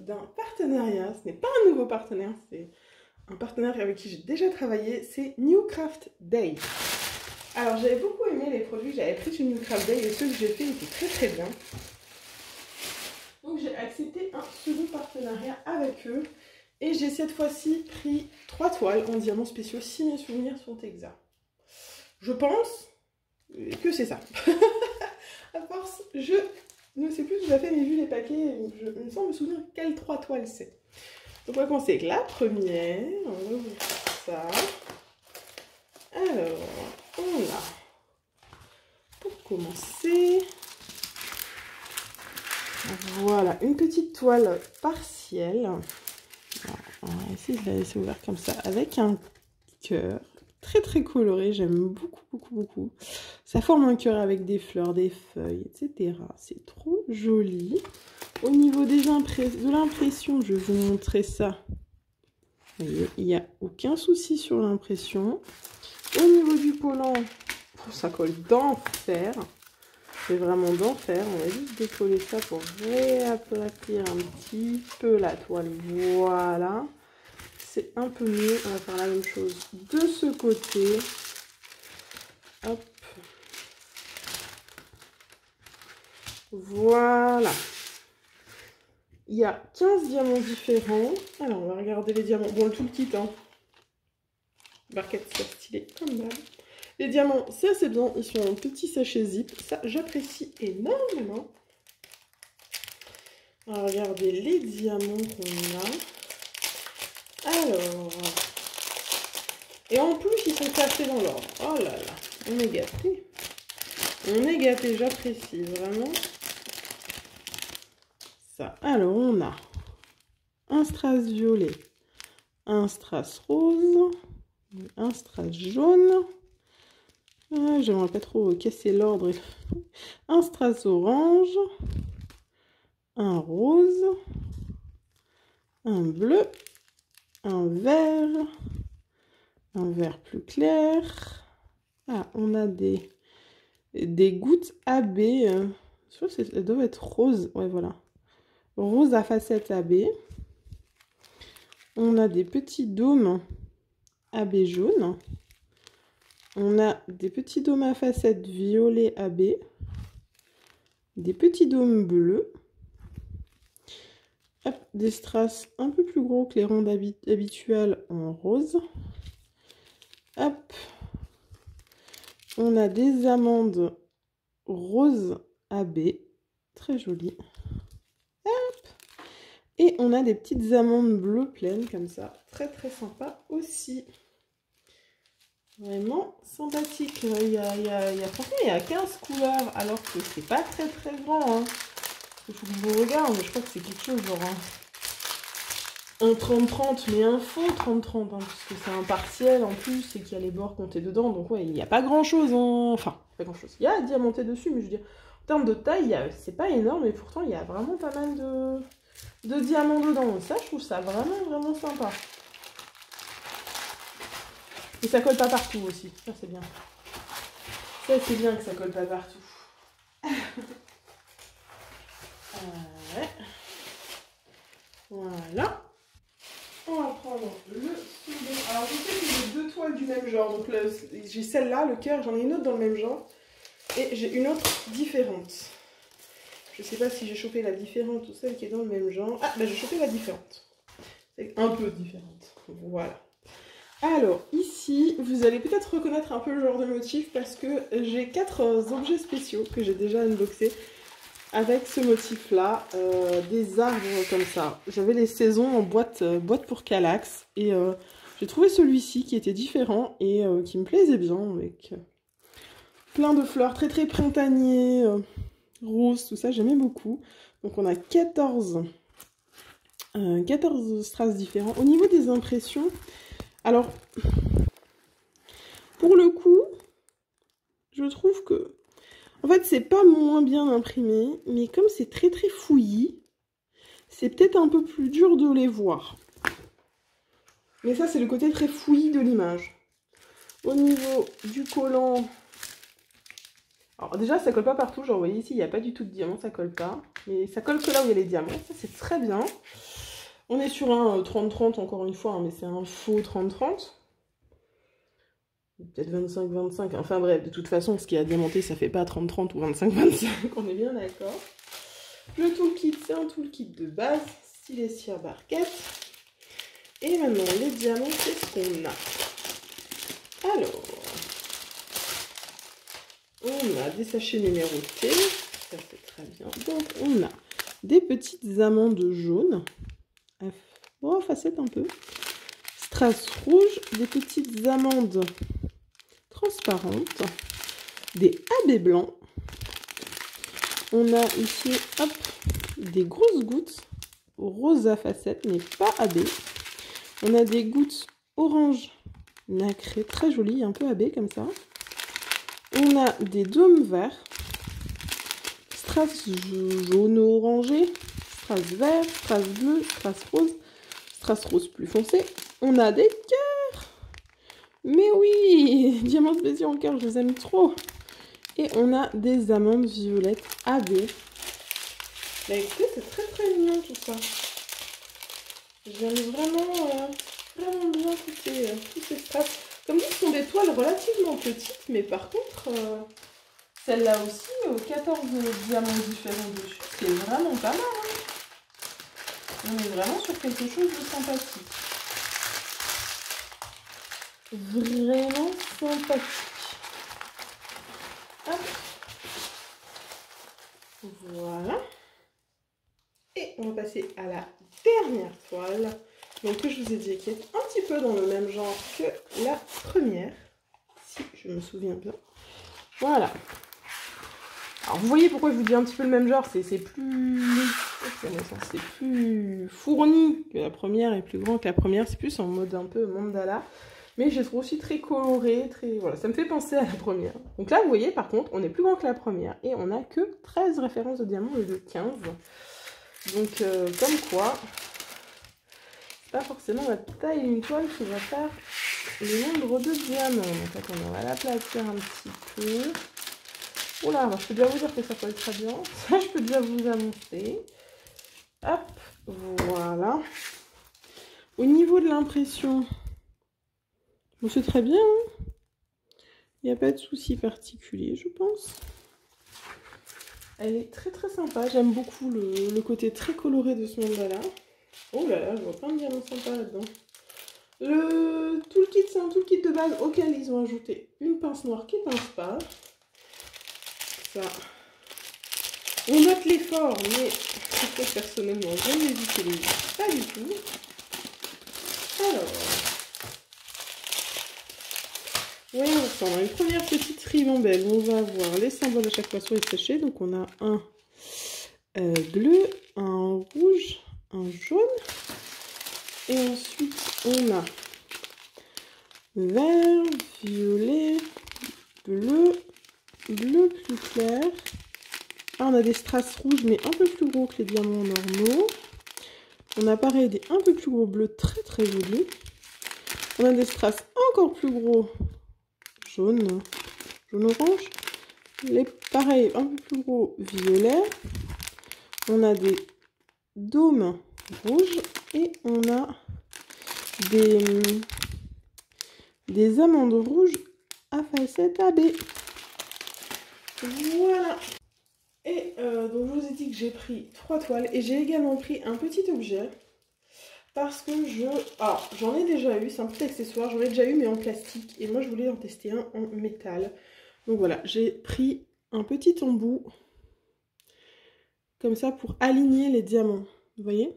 d'un partenariat. Ce n'est pas un nouveau partenaire, c'est un partenaire avec qui j'ai déjà travaillé, c'est New Craft Day. Alors j'avais beaucoup aimé les produits que j'avais pris chez New Craft Day et ceux que j'ai fait étaient très très bien. Donc j'ai accepté un second partenariat avec eux et j'ai cette fois-ci pris 3 toiles en diamants spéciaux si mes souvenirs sont exacts. Je pense que c'est ça. À force, je ne sais plus tout à fait, mais vu les paquets, il me semble me souvenir quelles 3 toiles c'est. Donc on va commencer avec la première, on va ouvrir ça. Alors, on a, pour commencer, voilà, une petite toile partielle. Alors, on va essayer de la laisser ouverte comme ça, avec un cœur très très coloré, j'aime beaucoup beaucoup beaucoup. Ça forme un cœur avec des fleurs, des feuilles, etc. C'est trop joli. Au niveau de l'impression, je vais vous montrer ça. Vous voyez, il n'y a aucun souci sur l'impression. Au niveau du collant, ça colle d'enfer. C'est vraiment d'enfer. On va juste décoller ça pour réaplatir un petit peu la toile. Voilà. C'est un peu mieux. On va faire la même chose de ce côté. Hop. Voilà. Il y a 15 diamants différents. Alors, on va regarder les diamants. Bon, le tout le kit, hein. Barquette, c'est stylé comme d'hab. Les diamants, c'est assez bien. Ils sont en petit sachet zip. Ça, j'apprécie énormément. On va regarder les diamants qu'on a. Alors. Et en plus, ils sont classés dans l'ordre. Oh là là. On est gâtés. On est gâtés, j'apprécie vraiment. Ça. Alors, on a un strass violet, un strass rose, un strass jaune. J'aimerais pas trop casser l'ordre. Un strass orange, un rose, un bleu, un vert plus clair. Ah, on a des gouttes AB. Je crois que elles doivent être roses. Ouais, voilà. Rose à facettes AB. On a des petits dômes AB jaune. On a des petits dômes à facettes violet AB. Des petits dômes bleus. Hop, des strass un peu plus gros que les rondes habituelles en rose. Hop. On a des amandes rose AB. Très jolies. Et on a des petites amandes bleues pleines comme ça. Très très sympa aussi. Vraiment sympathique. Franchement, il y a 15 couleurs alors que c'est pas très très grand. Hein. Il faut que je vous regarde, mais je crois que c'est quelque chose genre un 30-30, mais un faux 30-30. Hein, parce que c'est un partiel en plus et qu'il y a les bords comptés dedans. Donc ouais, il n'y a pas grand chose. Hein. Enfin, pas grand chose. Il y a diamanté dessus, mais je veux dire, en termes de taille, c'est pas énorme. Et pourtant, il y a vraiment pas mal de diamants dedans. Ça, je trouve ça vraiment, vraiment sympa. Et ça colle pas partout aussi. Ça, c'est bien. Ça, c'est bien que ça colle pas partout. Ouais. Voilà. On va prendre le second. Alors, je sais que j'ai 2 toiles du même genre. Donc, j'ai celle-là, le cœur. J'en ai une autre dans le même genre. Et j'ai une autre différente. Je sais pas si j'ai chopé la différente ou celle qui est dans le même genre. Ah, bah j'ai chopé la différente. C'est un peu différente. Voilà. Alors, ici, vous allez peut-être reconnaître un peu le genre de motif parce que j'ai 4 objets spéciaux que j'ai déjà unboxés avec ce motif-là. Des arbres comme ça. J'avais les saisons en boîte pour Kallax. Et j'ai trouvé celui-ci qui était différent et qui me plaisait bien avec plein de fleurs très très printanier. Rose, tout ça, j'aimais beaucoup. Donc on a 14 strass différents. Au niveau des impressions, alors, pour le coup, je trouve que, en fait, c'est pas moins bien imprimé, mais comme c'est très très fouillis, c'est peut-être un peu plus dur de les voir. Mais ça, c'est le côté très fouillis de l'image. Au niveau du collant, alors déjà, ça colle pas partout. Genre, vous voyez ici, il n'y a pas du tout de diamant, ça colle pas. Mais ça colle que là où il y a les diamants. Ça, c'est très bien. On est sur un 30-30 encore une fois, hein, mais c'est un faux 30-30. Peut-être 25-25, enfin bref, de toute façon, ce qui a diamanté, ça fait pas 30-30 ou 25-25, on est bien d'accord. Le toolkit, c'est un toolkit de base, stylet cire barquette. Et maintenant, les diamants, c'est ce qu'on a. Alors, on a des sachets numérotés, ça c'est très bien. Donc, on a des petites amandes jaunes, oh, facette un peu, strass rouge, des petites amandes transparentes, des AB blancs. On a ici, hop, des grosses gouttes rose à facettes, mais pas AB. On a des gouttes orange nacré, très jolies, un peu AB comme ça. On a des dômes verts, strass jaune orangé, strass vert, strass bleu, strass rose plus foncé. On a des cœurs. Mais oui, diamants spéciaux en cœur, je les aime trop. Et on a des amandes violettes AB. Bah écoutez, c'est très très mignon tout ça. J'aime vraiment, vraiment bien tous ces strass. Comme dit, ce sont des toiles relativement petites, mais par contre, celle-là aussi, 14 diamants différents dessus, c'est vraiment pas mal. Hein. On est vraiment sur quelque chose de sympathique. Vraiment sympathique. Hop. Voilà. Et on va passer à la dernière toile. Donc que je vous ai dit, qui est un petit peu dans le même genre que la première. Si je me souviens bien. Voilà. Alors vous voyez pourquoi je vous dis un petit peu le même genre. C'est plus fourni que la première et plus grand que la première. C'est plus en mode un peu mandala. Mais je trouve aussi très coloré, voilà, ça me fait penser à la première. Donc là, vous voyez, par contre, on est plus grand que la première. Et on n'a que 13 références de diamants au lieu de 15. Donc, comme quoi, c'est pas forcément la taille d'une toile qui va faire le nombre de diamants. En fait, on va l'aplatir un petit peu. Oula, alors je peux déjà vous dire que ça peut être très bien. Ça, je peux déjà vous annoncer. Hop, voilà. Au niveau de l'impression... Bon, c'est très bien, hein. Il n'y a pas de souci particulier, je pense. Elle est très très sympa, j'aime beaucoup le côté très coloré de ce mandala. Oh là là, je vois plein de diamants sympas là-dedans. Le toolkit, c'est un toolkit de base auquel ils ont ajouté une pince noire qui pince pas. Ça, on note l'effort, mais personnellement, je ne les utilise pas du tout. Alors... voyons ensemble, une première petite ribambelle où on va avoir les symboles à chaque fois sur les sachets. Donc on a un bleu, un rouge, un jaune. Et ensuite on a vert, violet, bleu, bleu plus clair. Là on a des strass rouges mais un peu plus gros que les diamants normaux. On a pareil des un peu plus gros bleus très très jolis. On a des strass encore plus gros jaune orange, pareil un peu plus gros violet, on a des dômes rouges et on a des amandes rouges à facettes AB. Voilà. Et donc je vous ai dit que j'ai pris 3 toiles et j'ai également pris un petit objet parce que alors j'en ai déjà eu, c'est un petit accessoire, j'en ai déjà eu mais en plastique et moi je voulais en tester un en métal. Donc voilà, j'ai pris un petit embout comme ça pour aligner les diamants, vous voyez.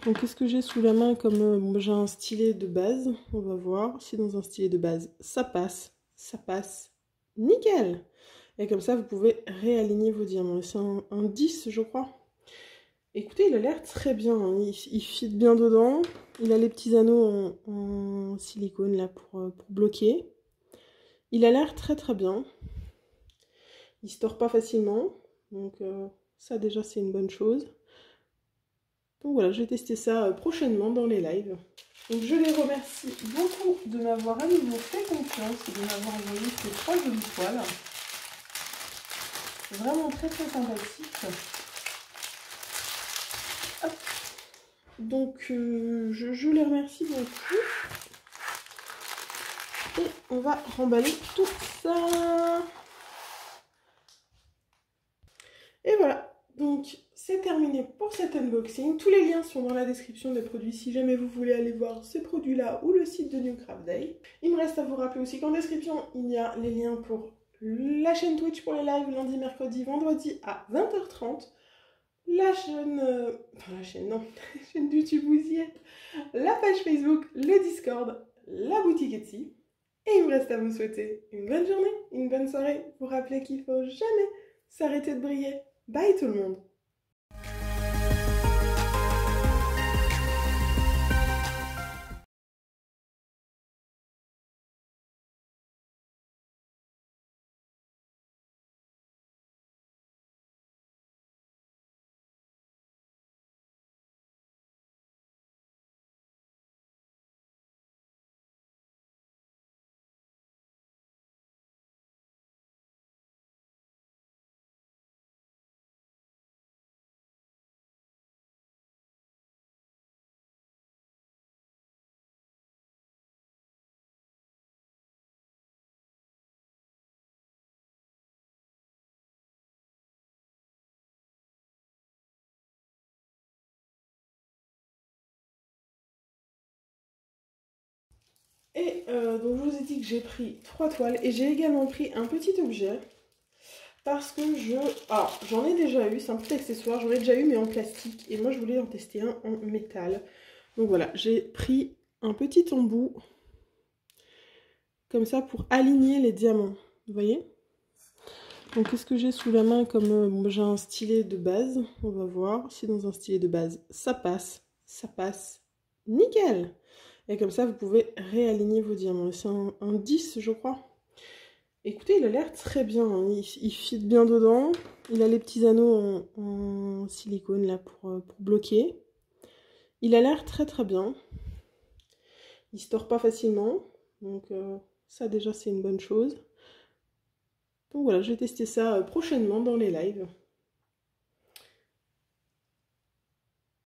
Donc qu'est-ce que j'ai sous la main comme j'ai un stylet de base, on va voir si dans un stylet de base ça passe nickel. Et comme ça vous pouvez réaligner vos diamants. C'est un 10 je crois. Écoutez, il a l'air très bien, hein. Il fit bien dedans. Il a les petits anneaux en silicone là pour bloquer. Il a l'air très très bien. Il se tord pas facilement. Donc ça déjà c'est une bonne chose. Donc voilà, je vais tester ça prochainement dans les lives. Donc je les remercie beaucoup de m'avoir à nouveau fait confiance et de m'avoir envoyé ces 3 jolies toiles. Vraiment très très sympathique. Hop. Donc je les remercie beaucoup. Et on va remballer tout ça. Et voilà, donc c'est terminé pour cet unboxing. Tous les liens sont dans la description des produits si jamais vous voulez aller voir ces produits-là ou le site de New Craft Day. Il me reste à vous rappeler aussi qu'en description, il y a les liens pour la chaîne Twitch pour les lives lundi, mercredi, vendredi à 20h30. La chaîne... enfin la chaîne, non, la chaîne YouTube, vous y êtes. La page Facebook, le Discord, la boutique Etsy. Et il me reste à vous souhaiter une bonne journée, une bonne soirée. Vous rappelez qu'il faut jamais s'arrêter de briller. Bye tout le monde! Et donc je vous ai dit que j'ai pris 3 toiles et j'ai également pris un petit objet parce que alors j'en ai déjà eu, c'est un petit accessoire, j'en ai déjà eu mais en plastique et moi je voulais en tester un en métal. Donc voilà, j'ai pris un petit embout comme ça pour aligner les diamants, vous voyez? Donc qu'est-ce que j'ai sous la main comme... bon, j'ai un stylet de base, on va voir si dans un stylet de base ça passe, nickel! Et comme ça, vous pouvez réaligner vos diamants. C'est un 10, je crois. Écoutez, il a l'air très bien. Hein. Il fit bien dedans. Il a les petits anneaux en silicone là pour bloquer. Il a l'air très très bien. Il se tord pas facilement. Donc ça déjà, c'est une bonne chose. Donc voilà, je vais tester ça prochainement dans les lives.